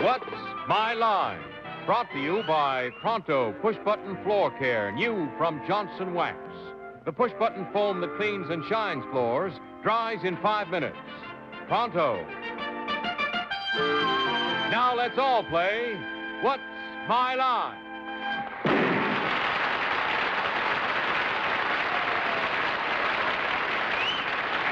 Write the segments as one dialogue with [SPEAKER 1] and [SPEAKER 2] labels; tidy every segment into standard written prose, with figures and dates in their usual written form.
[SPEAKER 1] What's My Line? Brought to you by Pronto Push-Button Floor Care, new from Johnson Wax. The push-button foam that cleans and shines floors, dries in 5 minutes. Pronto. Now let's all play What's My Line?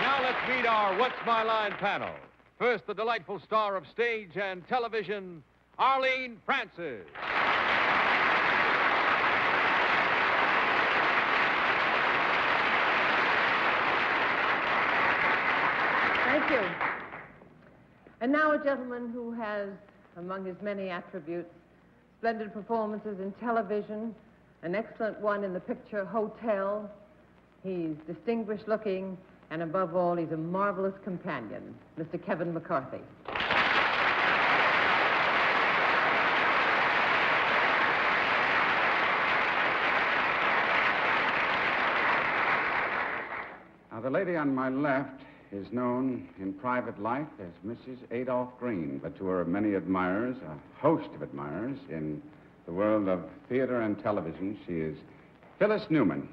[SPEAKER 1] Now let's meet our What's My Line panel. First, the delightful star of stage and television, Arlene Francis.
[SPEAKER 2] Thank you. And now a gentleman who has, among his many attributes, splendid performances in television, an excellent one in the picture Hotel. He's distinguished looking, and above all, he's a marvelous companion, Mr. Kevin McCarthy.
[SPEAKER 3] Now, the lady on my left is known in private life as Mrs. Adolph Green, but to her many admirers, a host of admirers, in the world of theater and television, she is Phyllis Newman.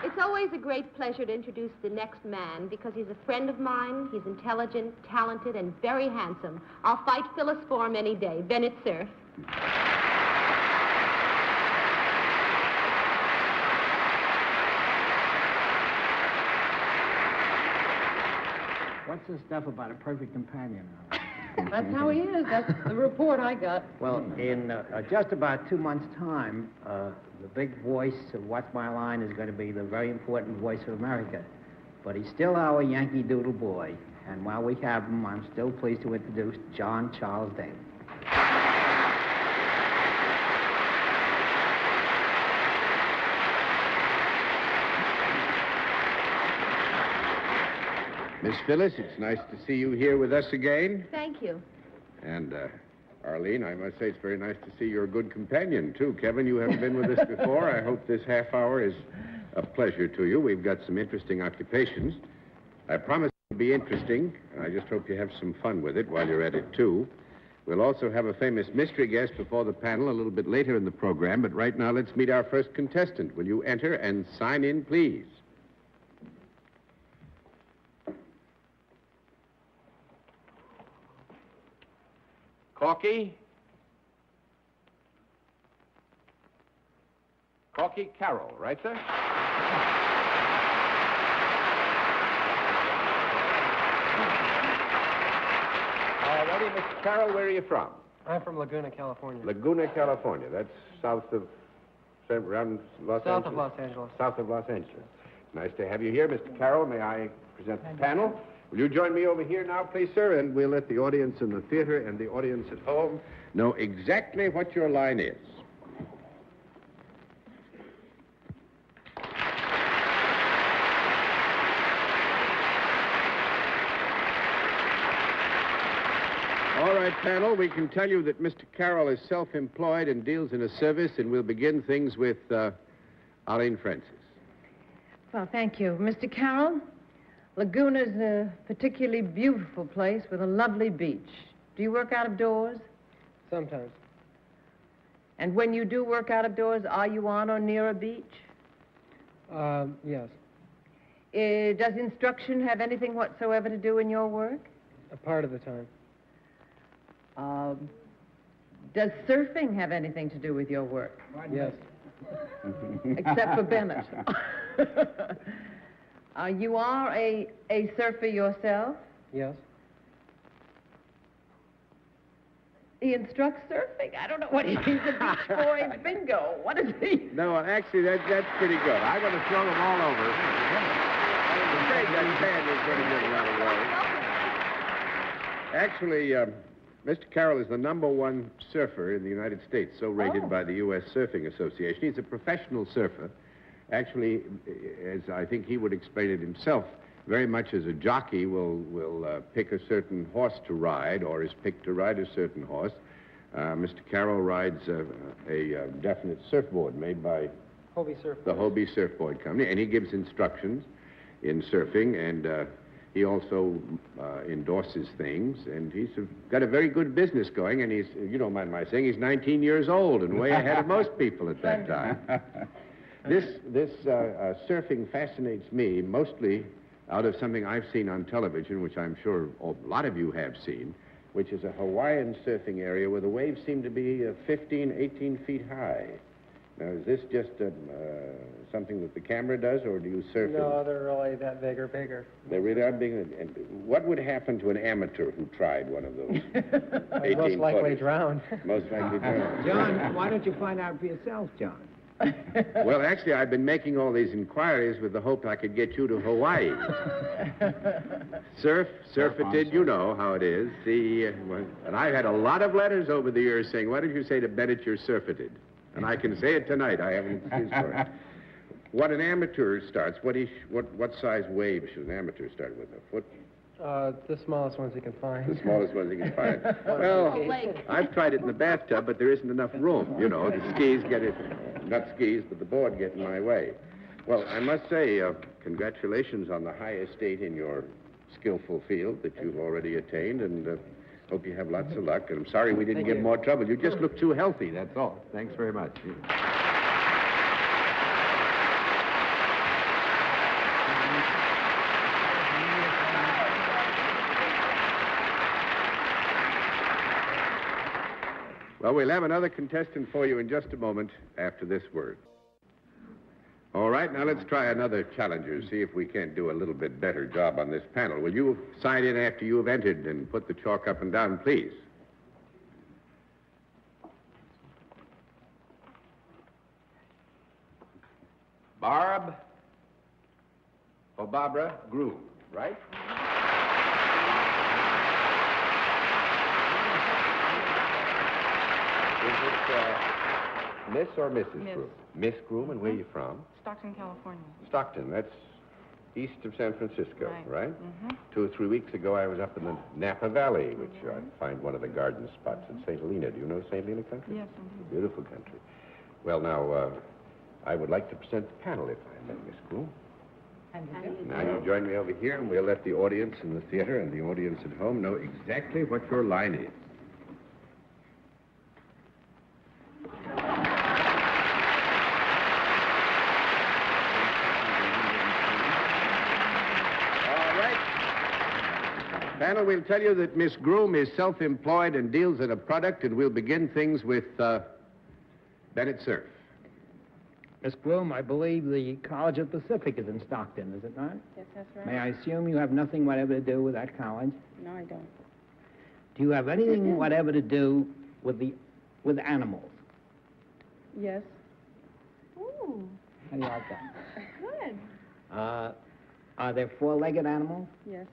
[SPEAKER 4] It's always a great pleasure to introduce the next man because he's a friend of mine, he's intelligent, talented, and very handsome. I'll fight Phyllis for him any day. Bennett Cerf.
[SPEAKER 5] What's this stuff about a perfect companion?
[SPEAKER 2] That's how he is. That's the report I got.
[SPEAKER 5] Well, in just about 2 months' time, the big voice of What's My Line is going to be the very important voice of America. But he's still our Yankee Doodle boy. And while we have him, I'm still pleased to introduce John Charles Daly.
[SPEAKER 6] Miss Phyllis, it's nice to see you here with us again.
[SPEAKER 4] Thank you.
[SPEAKER 6] And, Arlene, I must say it's very nice to see you're a good companion, too. Kevin, you haven't been with us before. I hope this half hour is a pleasure to you. We've got some interesting occupations. I promise it'll be interesting, and I just hope you have some fun with it while you're at it, too. We'll also have a famous mystery guest before the panel a little bit later in the program, but right now let's meet our first contestant. Will you enter and sign in, please? Corky? Corky Carroll, right, sir? All righty, Mr. Carroll, where are you from?
[SPEAKER 7] I'm from Laguna, California.
[SPEAKER 6] Laguna, California. That's south of... around Los Angeles?
[SPEAKER 7] South of Los Angeles.
[SPEAKER 6] South of Los Angeles. Nice to have you here, Mr. Carroll. May I present the panel? Will you join me over here now, please, sir? And we'll let the audience in the theater and the audience at home know exactly what your line is. All right, panel, we can tell you that Mr. Carroll is self-employed and deals in a service, and we'll begin things with Arlene Francis.
[SPEAKER 2] Well, thank you. Mr. Carroll, Laguna's a particularly beautiful place with a lovely beach. Do you work out of doors?
[SPEAKER 7] Sometimes.
[SPEAKER 2] And when you do work out of doors, are you on or near a beach?
[SPEAKER 7] Yes.
[SPEAKER 2] Does instruction have anything whatsoever to do in your work?
[SPEAKER 7] A part of the time.
[SPEAKER 2] Does surfing have anything to do with your work?
[SPEAKER 7] Yes.
[SPEAKER 2] Except for Bennett. You are a surfer yourself?
[SPEAKER 7] Yes.
[SPEAKER 2] He instructs surfing? I don't know what he means. A beach boy bingo. What is he?
[SPEAKER 6] No, actually, that's pretty good. I'm going to throw them all over. I'm afraid that band is pretty good a lot of ways. Actually, Mr. Carroll is the #1 surfer in the United States, so rated by the U.S. Surfing Association. He's a professional surfer. Actually, as I think he would explain it himself, very much as a jockey will pick a certain horse to ride or is picked to ride a certain horse. Mr. Carroll rides a definite surfboard made by
[SPEAKER 7] Hobie Surfboard.
[SPEAKER 6] the Hobie Surfboard Company, and he gives instructions in surfing, and he also endorses things, and he's got a very good business going, and he's, you don't mind my saying, he's 19 years old and way ahead of most people at that time. This surfing fascinates me mostly out of something I've seen on television, which I'm sure a lot of you have seen, which is a Hawaiian surfing area where the waves seem to be 15, 18 feet high. Now, is this just something that the camera does, or do you surf?
[SPEAKER 7] No, they're really that big or bigger.
[SPEAKER 6] They really are big. And what would happen to an amateur who tried one of those 18
[SPEAKER 7] Most likely
[SPEAKER 6] footers?
[SPEAKER 7] drown.
[SPEAKER 6] Most likely drown.
[SPEAKER 5] John, why don't you find out for yourself, John?
[SPEAKER 6] Well, actually, I've been making all these inquiries with the hope I could get you to Hawaii. Surf-a-tid, you know how it is. And I've had a lot of letters over the years saying, why don't you say to Bennett you're surf-a-tid? And I can say it tonight. I have an excuse for it. What an amateur starts, what size wave should an amateur start with? A foot?
[SPEAKER 7] The smallest ones you can find.
[SPEAKER 6] The smallest ones you can find. Well, I've tried it in the bathtub, but there isn't enough room. You know, the skis get it, not skis, but the board get in my way. Well, I must say, congratulations on the high estate in your skillful field that you've already attained, and hope you have lots of luck. And I'm sorry we didn't give more trouble. You just look too healthy, that's all. Thanks very much. Well, we'll have another contestant for you in just a moment after this word. All right, now let's try another challenger, see if we can't do a little bit better job on this panel. Will you sign in after you have entered and put the chalk up and down, please? Barb or Barbara Groom, right? Is it Miss or Mrs.
[SPEAKER 8] Miss.
[SPEAKER 6] Groom? Miss Groom, and where are you from?
[SPEAKER 8] Stockton, California.
[SPEAKER 6] Stockton, that's east of San Francisco, right?
[SPEAKER 8] Mm-hmm.
[SPEAKER 6] 2 or 3 weeks ago, I was up in the Napa Valley, which I find one of the garden spots at St. Helena. Do you know St. Helena country?
[SPEAKER 8] Yes, indeed.
[SPEAKER 6] Beautiful country. Well, now, I would like to present the panel, if I may, Miss Groom. Now, you join me over here, and we'll let the audience in the theater and the audience at home know exactly what your line is. Panel, we'll tell you that Miss Groom is self-employed and deals in a product, and we'll begin things with Bennett Cerf.
[SPEAKER 5] Miss Groom, I believe the College of the Pacific is in Stockton, is it not?
[SPEAKER 8] Yes, that's right.
[SPEAKER 5] May I assume you have nothing whatever to do with that college?
[SPEAKER 8] No, I don't.
[SPEAKER 5] Do you have anything whatever to do with animals?
[SPEAKER 8] Yes. Ooh,
[SPEAKER 5] How do you like that?
[SPEAKER 8] good.
[SPEAKER 5] Are there four-legged animals?
[SPEAKER 8] Yes.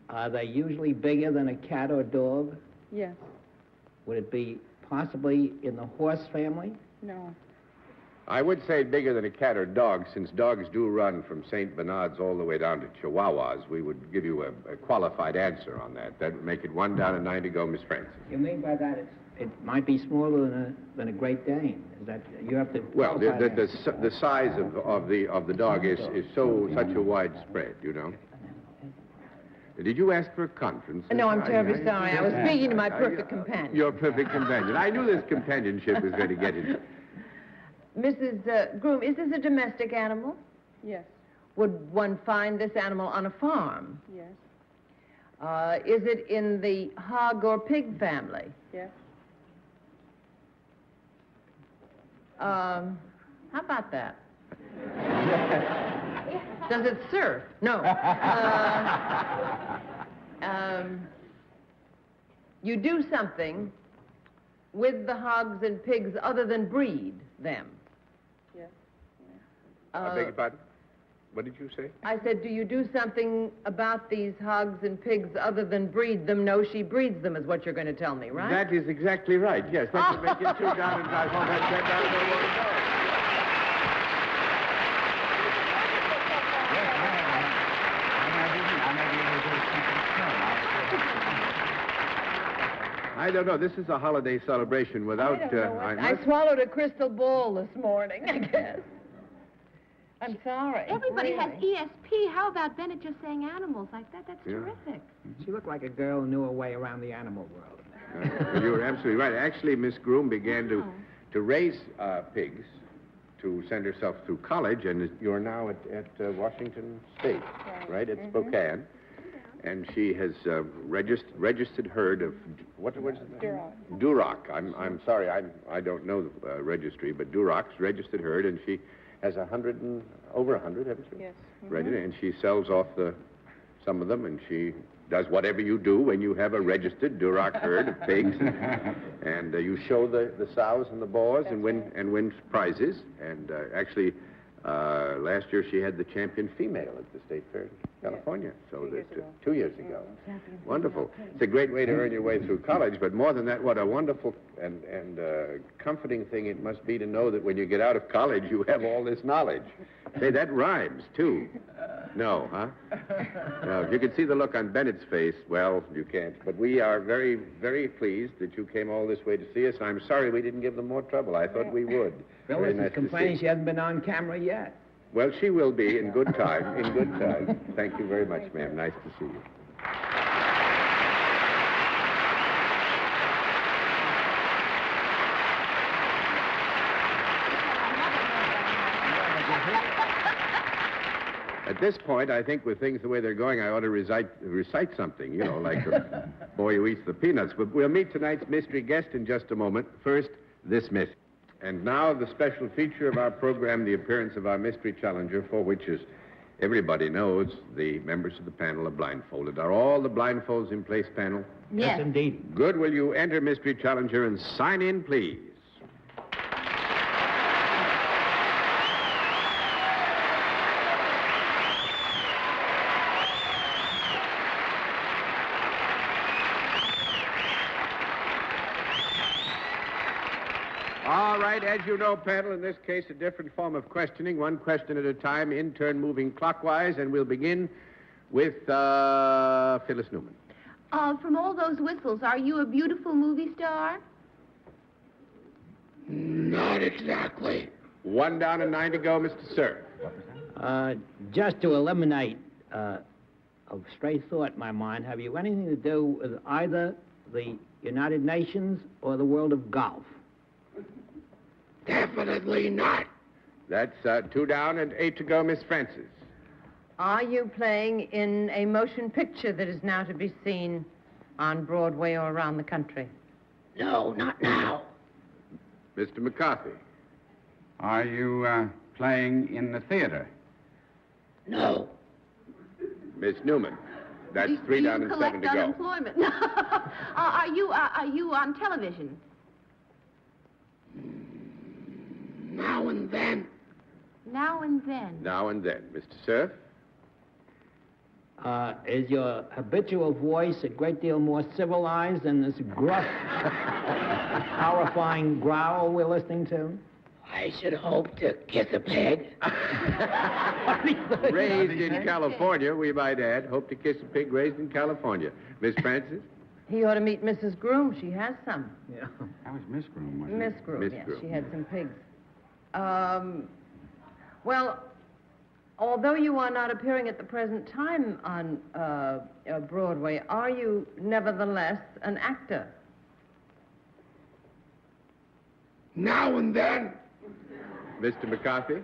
[SPEAKER 5] Are they usually bigger than a cat or dog?
[SPEAKER 8] Yes.
[SPEAKER 5] Would it be possibly in the horse family?
[SPEAKER 8] No.
[SPEAKER 6] I would say bigger than a cat or dog, since dogs do run from St. Bernards all the way down to Chihuahuas. We would give you a qualified answer on that. That would make it 1 down and 9 to go, Miss Francis.
[SPEAKER 5] You mean by that it might be smaller than a Great Dane? Is that you have to?
[SPEAKER 6] Well,
[SPEAKER 5] qualify that.
[SPEAKER 6] the size of the dog is such a wide spread, you know. Did you ask for a conference?
[SPEAKER 2] No, I'm terribly sorry. I was speaking to my perfect companion.
[SPEAKER 6] Your perfect companion. I knew this companionship was going to get it.
[SPEAKER 2] Mrs. Groom, is this a domestic animal?
[SPEAKER 8] Yes.
[SPEAKER 2] Would one find this animal on a farm?
[SPEAKER 8] Yes.
[SPEAKER 2] Is it in the hog or pig family?
[SPEAKER 8] Yes.
[SPEAKER 2] How about that? Does it surf? No. You do something with the hogs and pigs other than breed them.
[SPEAKER 8] Yes.
[SPEAKER 6] I beg your pardon? What did you say?
[SPEAKER 2] I said, do you do something about these hogs and pigs other than breed them? No, she breeds them is what you're going to tell me, right?
[SPEAKER 6] That is exactly right, yes. That should make it 2 down and drive home. That's I don't know where to go. I don't know. This is a holiday celebration without...
[SPEAKER 2] I don't know I swallowed a crystal ball this morning, I guess. I'm sorry.
[SPEAKER 4] Everybody
[SPEAKER 2] really.
[SPEAKER 4] has ESP. How about Bennett just saying animals like that? That's terrific.
[SPEAKER 5] She looked like a girl who knew her way around the animal world.
[SPEAKER 6] Well, you were absolutely right. Actually, Miss Groom began to raise pigs to send herself through college, and you're now at Washington State, right? At Spokane. And she has registered herd of, what was it?
[SPEAKER 8] Duroc.
[SPEAKER 6] Duroc. I'm sorry, I don't know the registry, but Duroc's registered herd, and she has over 100, haven't she?
[SPEAKER 8] Yes.
[SPEAKER 6] Registered, and she sells off some of them, and she does whatever you do when you have a registered Duroc herd of pigs, and you show the sows and the boars and win prizes. And actually, last year she had the champion female at the state fair in California. So 2 years ago. Wonderful. It's a great way to earn your way through college, but more than that, what a wonderful and comforting thing it must be to know that when you get out of college, you have all this knowledge. Say, that rhymes, too. No, huh? No, if you could see the look on Bennett's face, well, you can't. But we are very, very pleased that you came all this way to see us. I'm sorry we didn't give them more trouble. I thought we would.
[SPEAKER 5] Phyllis is complaining she hasn't been on camera yet.
[SPEAKER 6] Well, she will be in good time, in good time. Thank you very much, ma'am. Nice to see you. At this point, I think with things the way they're going, I ought to recite something, you know, like the boy who eats the peanuts. But we'll meet tonight's mystery guest in just a moment. First, this mystery. And now the special feature of our program, the appearance of our mystery challenger, for which, as everybody knows, the members of the panel are blindfolded. Are all the blindfolds in place, panel?
[SPEAKER 4] Yes.
[SPEAKER 5] Indeed.
[SPEAKER 6] Good. Will you enter mystery challenger and sign in, please? All right, as you know, panel, in this case, a different form of questioning, one question at a time, in turn moving clockwise, and we'll begin with Phyllis Newman.
[SPEAKER 4] From all those whistles, are you a beautiful movie star?
[SPEAKER 6] Not exactly. 1 down and 9 to go, Mr. Cerf.
[SPEAKER 5] Just to eliminate a stray thought in my mind, have you anything to do with either the United Nations or the world of golf?
[SPEAKER 6] Definitely not. That's 2 down and 8 to go, Miss Francis.
[SPEAKER 2] Are you playing in a motion picture that is now to be seen on Broadway or around the country?
[SPEAKER 9] No, not now.
[SPEAKER 6] Mr. McCarthy.
[SPEAKER 3] Are you playing in the theater?
[SPEAKER 9] No.
[SPEAKER 6] Miss Newman. That's 3 down and 7 to go.
[SPEAKER 4] Unemployment? Are you on television?
[SPEAKER 9] Now and then.
[SPEAKER 4] Now and then.
[SPEAKER 6] Now and then. Mr. Cerf.
[SPEAKER 5] Is your habitual voice a great deal more civilized than this gruff, horrifying growl we're listening to?
[SPEAKER 9] I should hope to kiss a pig.
[SPEAKER 6] Raised in California, we might add. Hope to kiss a pig raised in California. Miss Francis?
[SPEAKER 2] He ought to meet Mrs. Groom. She has some.
[SPEAKER 5] Yeah.
[SPEAKER 3] That was Miss Groom, wasn't
[SPEAKER 2] Miss
[SPEAKER 3] it?
[SPEAKER 2] Groom,
[SPEAKER 6] Miss
[SPEAKER 2] yes.
[SPEAKER 6] Groom.
[SPEAKER 2] She had some pigs. Well, although you are not appearing at the present time on Broadway, are you nevertheless an actor?
[SPEAKER 9] Now and then.
[SPEAKER 6] Mr. McCarthy?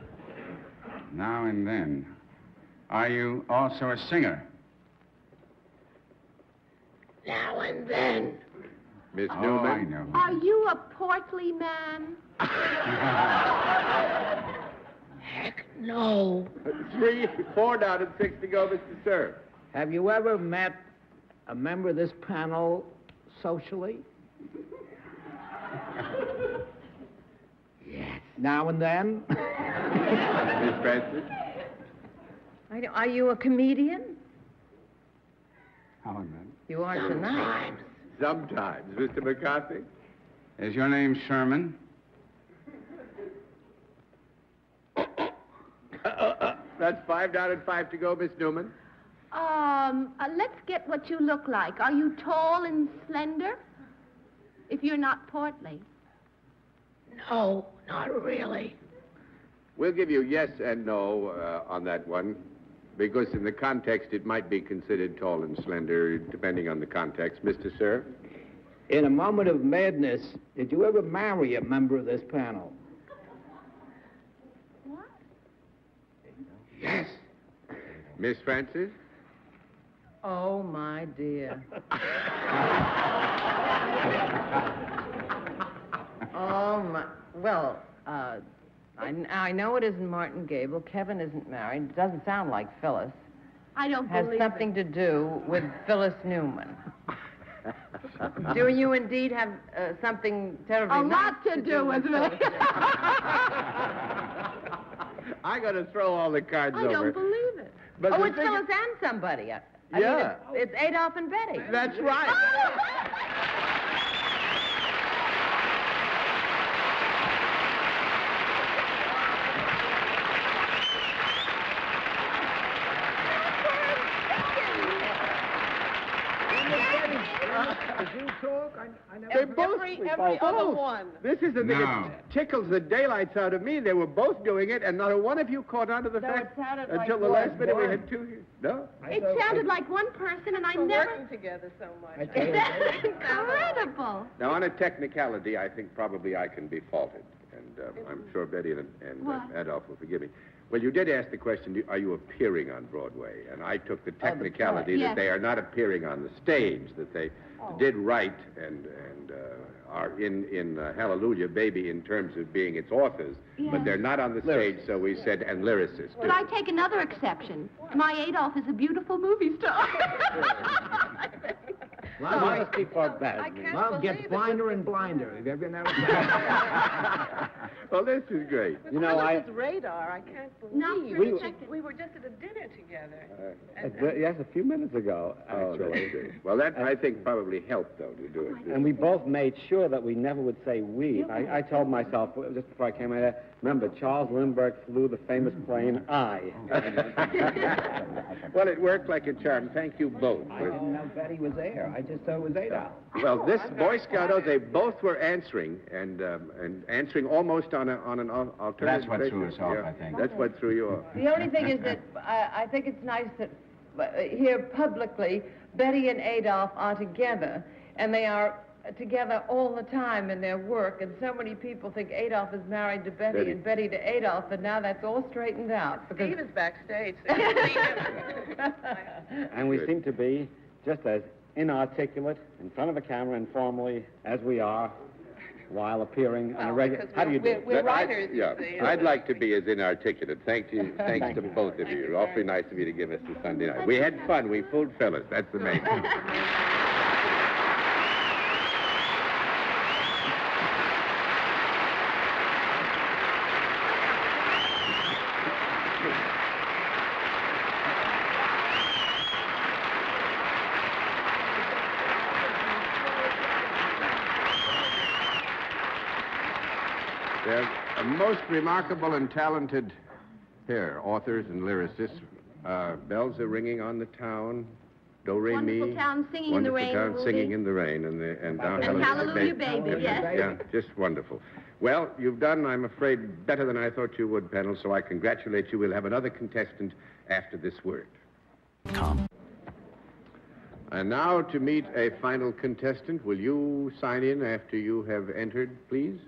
[SPEAKER 3] Now and then. Are you also a singer?
[SPEAKER 9] Now and then.
[SPEAKER 6] Miss
[SPEAKER 3] Oh,
[SPEAKER 6] Newman?
[SPEAKER 3] I know.
[SPEAKER 4] Are you a portly man?
[SPEAKER 9] Heck no.
[SPEAKER 6] 4 down and 6 to go, Mr. Cerf.
[SPEAKER 5] Have you ever met a member of this panel socially?
[SPEAKER 9] Yes.
[SPEAKER 5] Now and then?
[SPEAKER 6] Miss Francis?
[SPEAKER 2] Are you a comedian?
[SPEAKER 3] How then?
[SPEAKER 2] You are tonight.
[SPEAKER 6] Sometimes, Mr. McCarthy.
[SPEAKER 3] Is your name Sherman?
[SPEAKER 6] That's $5 and $5 to go, Miss Newman.
[SPEAKER 4] Let's get what you look like. Are you tall and slender? If you're not portly.
[SPEAKER 9] No, not really.
[SPEAKER 6] We'll give you yes and no on that one, because in the context it might be considered tall and slender, depending on the context. Mr. Cerf?
[SPEAKER 5] In a moment of madness, did you ever marry a member of this panel?
[SPEAKER 4] What?
[SPEAKER 6] Yes. Miss Francis?
[SPEAKER 2] Oh, my dear. Oh, my... Well, I know it isn't Martin Gable. Kevin isn't married. It doesn't sound like Phyllis.
[SPEAKER 4] I don't
[SPEAKER 2] Has
[SPEAKER 4] believe
[SPEAKER 2] something to do with Phyllis Newman. Do you indeed have something terribly
[SPEAKER 4] A
[SPEAKER 2] nice
[SPEAKER 4] lot to do with me.
[SPEAKER 6] I got to throw all the cards
[SPEAKER 4] I
[SPEAKER 6] over.
[SPEAKER 4] don't believe it.
[SPEAKER 6] But
[SPEAKER 2] Oh,
[SPEAKER 6] the
[SPEAKER 2] it's
[SPEAKER 6] thing
[SPEAKER 2] Phyllis and somebody. I mean,
[SPEAKER 6] Yeah.
[SPEAKER 2] it's Adolph and Betty.
[SPEAKER 6] That's right. They both.
[SPEAKER 7] Every other one.
[SPEAKER 6] This is the thing.
[SPEAKER 3] No.
[SPEAKER 6] It tickles the daylights out of me. They were both doing it, and not a one of you caught on to the
[SPEAKER 2] No,
[SPEAKER 6] fact
[SPEAKER 2] it sounded like
[SPEAKER 6] until the
[SPEAKER 2] one.
[SPEAKER 6] last minute we had two here. No?
[SPEAKER 4] It sounded like one person, and I
[SPEAKER 7] We're
[SPEAKER 4] never...
[SPEAKER 7] working together so much.
[SPEAKER 4] That's incredible.
[SPEAKER 6] Now, on a technicality, I think probably I can be faulted, and I'm sure Betty and
[SPEAKER 4] What?
[SPEAKER 6] Adolph will forgive me. Well, you did ask the question, are you appearing on Broadway? And I took the technicality
[SPEAKER 4] play.
[SPEAKER 6] that
[SPEAKER 4] Yes.
[SPEAKER 6] they are not appearing on the stage, that they did write and are in Hallelujah Baby in terms of being its authors, but they're not on the stage, so we said, and lyricists.
[SPEAKER 4] But I take another exception. My Adolph is a beautiful movie star.
[SPEAKER 5] Modesty for bad.
[SPEAKER 7] I can't
[SPEAKER 5] Love
[SPEAKER 7] believe
[SPEAKER 5] gets
[SPEAKER 7] it.
[SPEAKER 5] blinder and blinder. Have you ever noticed that?
[SPEAKER 6] Well, this is great.
[SPEAKER 7] With
[SPEAKER 5] You know,
[SPEAKER 7] Phyllis's radar, I can't believe
[SPEAKER 4] No,
[SPEAKER 7] it.
[SPEAKER 4] for a second.
[SPEAKER 7] We were just at a dinner together.
[SPEAKER 10] Yes, a few minutes ago,
[SPEAKER 6] Oh,
[SPEAKER 10] actually.
[SPEAKER 6] that's great. Well, that, I think, probably helped, though, to do it.
[SPEAKER 10] And we both made sure that we never would say we. I told myself, just before I came in there, remember, Charles Lindbergh flew the famous plane I.
[SPEAKER 6] Well, it worked like a charm. Thank you both.
[SPEAKER 5] I didn't know Betty was there. I just thought it was Adolph.
[SPEAKER 6] Well, this Boy Scout, they both were answering, and answering almost on an alternative
[SPEAKER 3] That's what
[SPEAKER 6] basis.
[SPEAKER 3] threw us off,
[SPEAKER 6] Yeah,
[SPEAKER 3] I think.
[SPEAKER 6] That's what threw you off.
[SPEAKER 2] The only thing is that I think it's nice that here publicly, Betty and Adolph are together, and they are together all the time in their work, and so many people think Adolph is married to Betty and Betty to Adolph, and now that's all straightened out. Because
[SPEAKER 7] Steve is backstage. So you can see him.
[SPEAKER 10] And we seem to be just as inarticulate in front of a camera informally as we are while appearing on a regular...
[SPEAKER 7] because
[SPEAKER 10] How do you do it?
[SPEAKER 7] we're writers, you
[SPEAKER 6] Yeah,
[SPEAKER 7] see.
[SPEAKER 6] I'd like to be as inarticulate. Thanks to both of you. Awfully nice of you to give us the Sunday night. We had fun. We fooled Phyllis. That's the main thing. They're a most remarkable and talented pair, authors and lyricists. Bells are ringing on the town. Do, re, mi.
[SPEAKER 4] Wonderful town singing in the rain.
[SPEAKER 6] Wonderful town
[SPEAKER 4] movie.
[SPEAKER 6] singing in the rain. And now
[SPEAKER 4] And Hallelujah Baby, yes.
[SPEAKER 6] Yeah, just wonderful. Well, you've done, I'm afraid, better than I thought you would, panel, so I congratulate you. We'll have another contestant after this word. And now to meet a final contestant. Will you sign in after you have entered, please?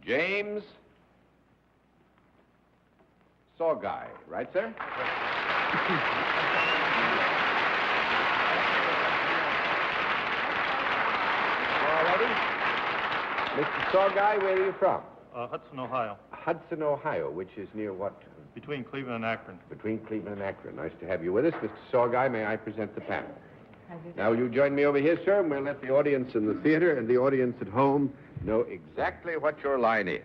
[SPEAKER 3] James Sawguy, right, sir? All ready? Mr. Sawguy, where are you from?
[SPEAKER 11] Hudson, Ohio,
[SPEAKER 6] Hudson, Ohio, which is near what?
[SPEAKER 11] between Cleveland and Akron.
[SPEAKER 6] Between Cleveland and Akron. Nice to have you with us. Mr. Sawguy, may I present the panel? Now, will you join me over here, sir, and we'll let the audience in the theater and the audience at home know exactly what your line is.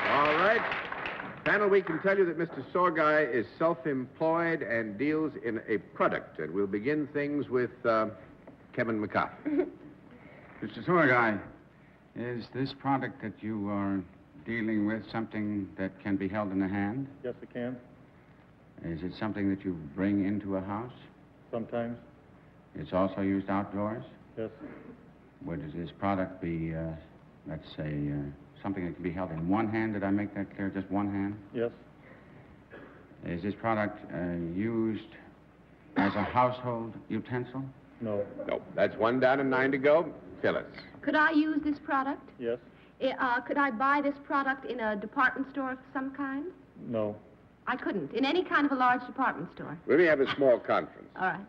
[SPEAKER 6] All right. Panel, we can tell you that Mr. Sorgai is self-employed and deals in a product. And we'll begin things with Kevin McCarthy.
[SPEAKER 3] Mr. Sorgai, is this product that you are dealing with something that can be held in the hand?
[SPEAKER 10] Yes, it can.
[SPEAKER 3] Is it something that you bring into a house?
[SPEAKER 10] Sometimes.
[SPEAKER 3] It's also used outdoors?
[SPEAKER 10] Yes.
[SPEAKER 3] Would this product be, let's say, something that can be held in one hand? Did I make that clear? Just one hand?
[SPEAKER 10] Yes.
[SPEAKER 3] Is this product used as a household utensil?
[SPEAKER 10] No.
[SPEAKER 6] No, that's 1 down and 9 to go. Phyllis.
[SPEAKER 4] Could I use this product?
[SPEAKER 10] Yes.
[SPEAKER 4] Could I buy this product in a department store of some kind?
[SPEAKER 10] No.
[SPEAKER 4] I couldn't. In any kind of a large department store.
[SPEAKER 6] Let me have a small conference.
[SPEAKER 4] All right.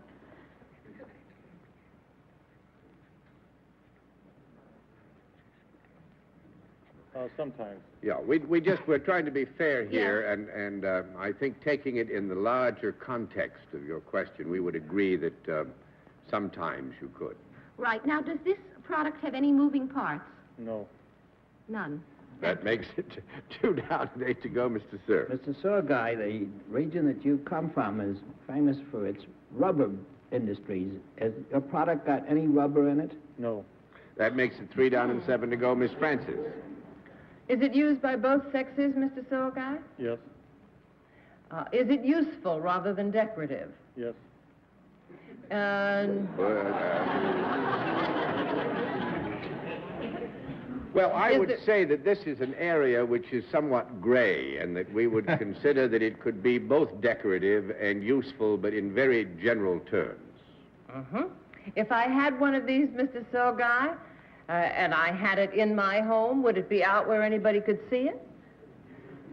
[SPEAKER 10] Sometimes.
[SPEAKER 6] Yeah, we're trying to be fair here, and I think taking it in the larger context of your question, we would agree that sometimes you could.
[SPEAKER 4] Right. Now, does this product have any moving parts?
[SPEAKER 10] No.
[SPEAKER 4] None.
[SPEAKER 6] That makes it 2 down and 8 to go, Mr. Cerf.
[SPEAKER 5] Mr. Sorgai, the region that you come from is famous for its rubber industries. Has your product got any rubber in it?
[SPEAKER 10] No.
[SPEAKER 6] That makes it 3 down and 7 to go, Miss Francis.
[SPEAKER 2] Is it used by both sexes, Mr. Sorgai?
[SPEAKER 10] Yes.
[SPEAKER 2] Is it useful rather than decorative?
[SPEAKER 10] Yes.
[SPEAKER 2] And
[SPEAKER 6] Well, I would say that this is an area which is somewhat gray, and that we would consider that it could be both decorative and useful, but in very general terms.
[SPEAKER 2] If I had one of these, Mr. Sorgai, and I had it in my home, would it be out where anybody could see it?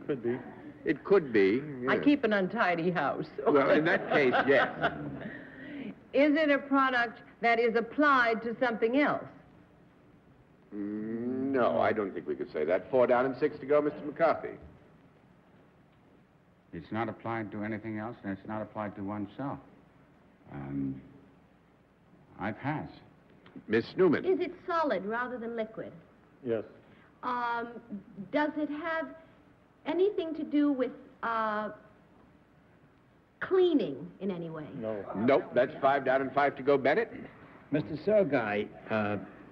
[SPEAKER 10] Could be.
[SPEAKER 6] It could be.
[SPEAKER 2] I
[SPEAKER 6] Yes.
[SPEAKER 2] keep an untidy house.
[SPEAKER 6] Well, in that case, yes.
[SPEAKER 2] Is it a product that is applied to something else?
[SPEAKER 6] No, I don't think we could say that. 4 down and 6 to go, Mr. McCarthy.
[SPEAKER 3] It's not applied to anything else, and it's not applied to oneself. I pass.
[SPEAKER 6] Miss Newman.
[SPEAKER 4] Is it solid rather than liquid?
[SPEAKER 10] Yes.
[SPEAKER 4] Does it have anything to do with cleaning in any way?
[SPEAKER 10] No.
[SPEAKER 6] Nope, that's 5 down and 5 to go, Bennett.
[SPEAKER 5] Mr. Sorgai,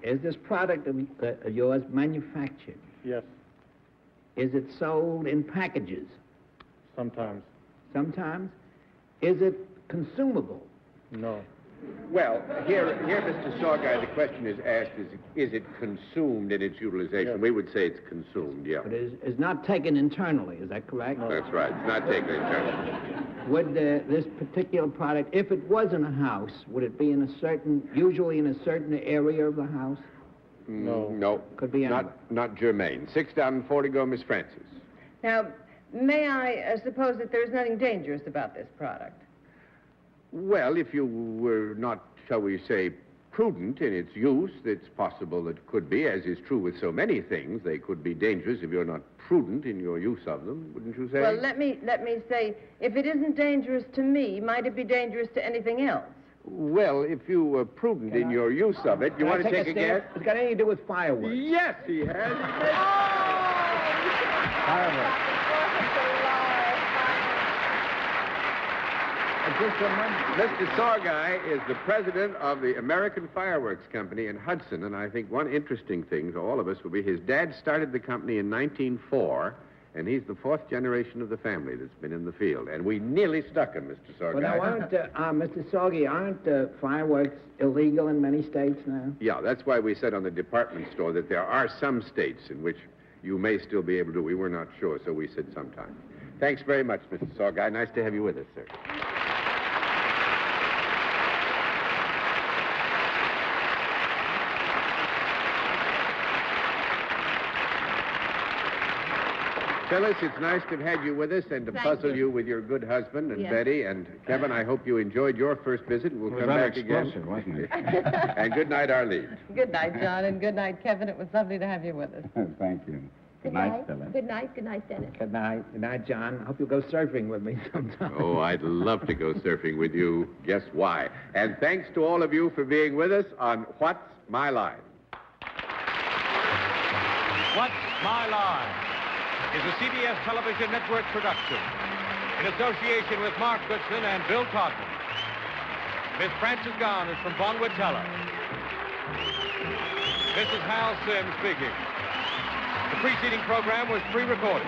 [SPEAKER 5] is this product of yours manufactured?
[SPEAKER 10] Yes.
[SPEAKER 5] Is it sold in packages?
[SPEAKER 10] Sometimes.
[SPEAKER 5] Sometimes? Is it consumable?
[SPEAKER 10] No.
[SPEAKER 6] Well, here, Mr. Sorgai, the question is asked, is it consumed in its utilization?
[SPEAKER 10] Yes.
[SPEAKER 6] We would say it's consumed, yeah.
[SPEAKER 5] But is not taken internally, is that correct?
[SPEAKER 10] No.
[SPEAKER 6] That's right. It's not taken internally.
[SPEAKER 5] Would this particular product, if it was in a house, would it be usually in a certain area of the house?
[SPEAKER 10] No.
[SPEAKER 6] No.
[SPEAKER 5] Could be anywhere.
[SPEAKER 6] Not germane. 6 down and 4 to go, Miss Francis.
[SPEAKER 2] Now, may I suppose that there's nothing dangerous about this product?
[SPEAKER 6] Well, if you were not, shall we say, prudent in its use, it's possible that it could be, as is true with so many things. They could be dangerous if you're not prudent in your use of them, wouldn't you say?
[SPEAKER 2] Well, let me say, if it isn't dangerous to me, might it be dangerous to anything else?
[SPEAKER 6] Well, if you were prudent in your use of it, you want to take a guess?
[SPEAKER 5] It's got anything to do with fireworks.
[SPEAKER 6] Yes, he has.
[SPEAKER 5] Fireworks.
[SPEAKER 6] Mr. Sorgai is the president of the American Fireworks Company in Hudson, and I think one interesting thing to all of us will be his dad started the company in 1904, and he's the 4th generation of the family that's been in the field, and we nearly stuck him, Mr. Sorgai.
[SPEAKER 5] But now, Mr. Sorgai, aren't fireworks illegal in many states now?
[SPEAKER 6] Yeah, that's why we said on the department store that there are some states in which you may still be able to. We were not sure, so we said sometime. Thanks very much, Mr. Sorgai. Nice to have you with us, sir. Phyllis, it's nice to have had you with us and to puzzle you with your good husband and Betty. And Kevin, I hope you enjoyed your first visit. We'll come back again.
[SPEAKER 3] Wasn't it?
[SPEAKER 6] And good night, Arlene.
[SPEAKER 2] Good night, John, and good night, Kevin. It was lovely to have you with us.
[SPEAKER 3] Thank you. Good night, Phyllis.
[SPEAKER 4] Good night. Good night, Dennis.
[SPEAKER 5] Good night. Good night, John. I hope you'll go surfing with me sometime.
[SPEAKER 6] Oh, I'd love to go surfing with you. Guess why? And thanks to all of you for being with us on What's My Line.
[SPEAKER 1] What's My Line is a CBS television network production in association with Mark Goodson and Bill Todman. Miss Frances Gahn is from Bonwood Teller. This is Hal Sims speaking. The preceding program was pre-recorded.